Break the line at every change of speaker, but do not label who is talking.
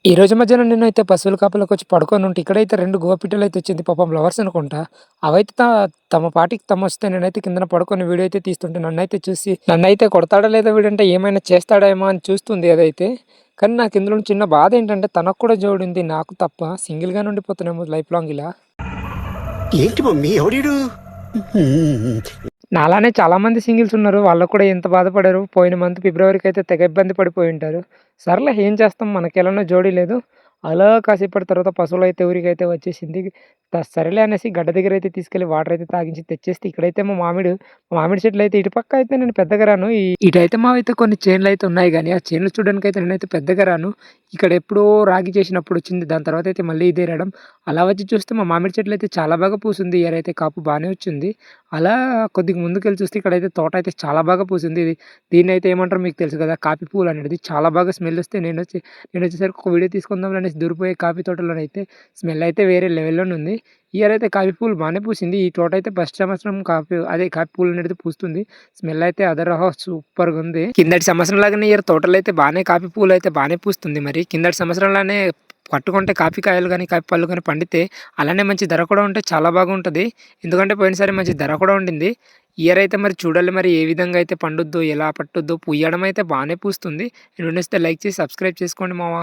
ఈరోజు మధ్యాహ్నం నేనైతే పశువుల కాపలాకొచ్చి పడుకొనుంటే ఇక్కడైతే 2 గోపిట్టలైతే వచ్చింది పాపం లవర్స్ అనుకుంటా. అవైతే తమ పాటికి తమొస్తే నేనైతే కిందన పడుకొని వీడియో అయితే తీస్తుంటే నన్నైతే చూసి నన్నైతే కొడతాడా లేదా వీడంటే ఏమైనా చేస్తాడేమో అని చూస్తుంది అదైతే. కానీ నాకు ఇందులో చిన్న బాధ ఏంటంటే తనకు కూడా జోడుంది నాకు తప్ప సింగిల్‌గానే ఉండిపోతానేమో లైఫ్ లాంగ్ ఇలా.
ఏంటి మమ్మీ ఎవడీడు?
నాలానే చాలామంది సింగిల్స్ ఉన్నారు. వాళ్ళకి కూడా ఎంత బాధపడారు. పోయిన మంత్ ఫిబ్రవరికి అయితే తెగ ఇబ్బంది పడిపోయి ఉంటారు. సర్లే ఏం చేస్తాం మనకెలానో జోడీ లేదు. అలా కాసేపటి తర్వాత పశువులైతే ఊరికైతే వచ్చేసింది. సరేలే అనేసి గడ్డ దగ్గరైతే తీసుకెళ్ళి వాటర్ అయితే తాగించి తెచ్చేస్తే ఇక్కడైతే మా మామిడి చెట్లయితే ఇటు పక్క అయితే నేను పెద్దగా రాను. ఇటైతే మావైతే కొన్ని చేన్‌లయితే ఉన్నాయి గానీ, ఆ చేన్లు చూడడానికైతే నేనైతే పెద్దగా రాను. ఇక్కడ ఎప్పుడో రాగి చేసినప్పుడు వచ్చింది. దాని తర్వాత అయితే మళ్ళీ ఇదే రావడం. అలా వచ్చి చూస్తే మా మామిడి చెట్లయితే చాలా బాగా పూసింది. ఇయర్ అయితే కాపు బానే వచ్చింది. అలా కొద్దిగా ముందుకెళ్ళి చూస్తే ఇక్కడైతే తోట అయితే చాలా బాగా పూసింది. దీన్నైతే ఏమంటారో మీకు తెలుసు కదా! కాపీ పువ్వులు అనేది. చాలా బాగా స్మెల్ వస్తే నేనొచ్చేసరికి ఒక వీడియో తీసుకుందాంలే అనేసి దూరిపోయే కాఫీ తోటలోనైతే స్మెల్ అయితే వేరే లెవెల్‌లోనే ఉంది. ఇయర్ అయితే కాఫీ పువ్వులు బానే పూసింది. ఈ తోట అయితే ఫస్ట్ సంవత్సరం కాఫీ పువ్వులు అనేది పూస్తుంది. స్మెల్ అయితే సూపర్‌గుంది. కిందటి సంవత్సరం లాగానే ఇయర్ తోటలో అయితే బానే కాఫీ పువ్వులు అయితే బానే పూస్తుంది మరి. కిందటి సంవత్సరంలానే పట్టుకుంటే కాఫీ కాయలు గానీ, కాఫీ పళ్ళు గానీ పండితే అలానే మంచి ధర కూడా ఉంటే చాలా బాగుంటది. ఎందుకంటే పోయినసారి మంచి ధర కూడా ఉండింది. ఇయర్ అయితే మరి చూడాలి మరి ఏ విధంగా అయితే పండుద్దో, ఎలా పట్టుద్దో, పూయడం అయితే బానే పూస్తుంది. వీడియో నచ్చితే లైక్ చేసి సబ్స్క్రైబ్ చేసుకోండి మామ.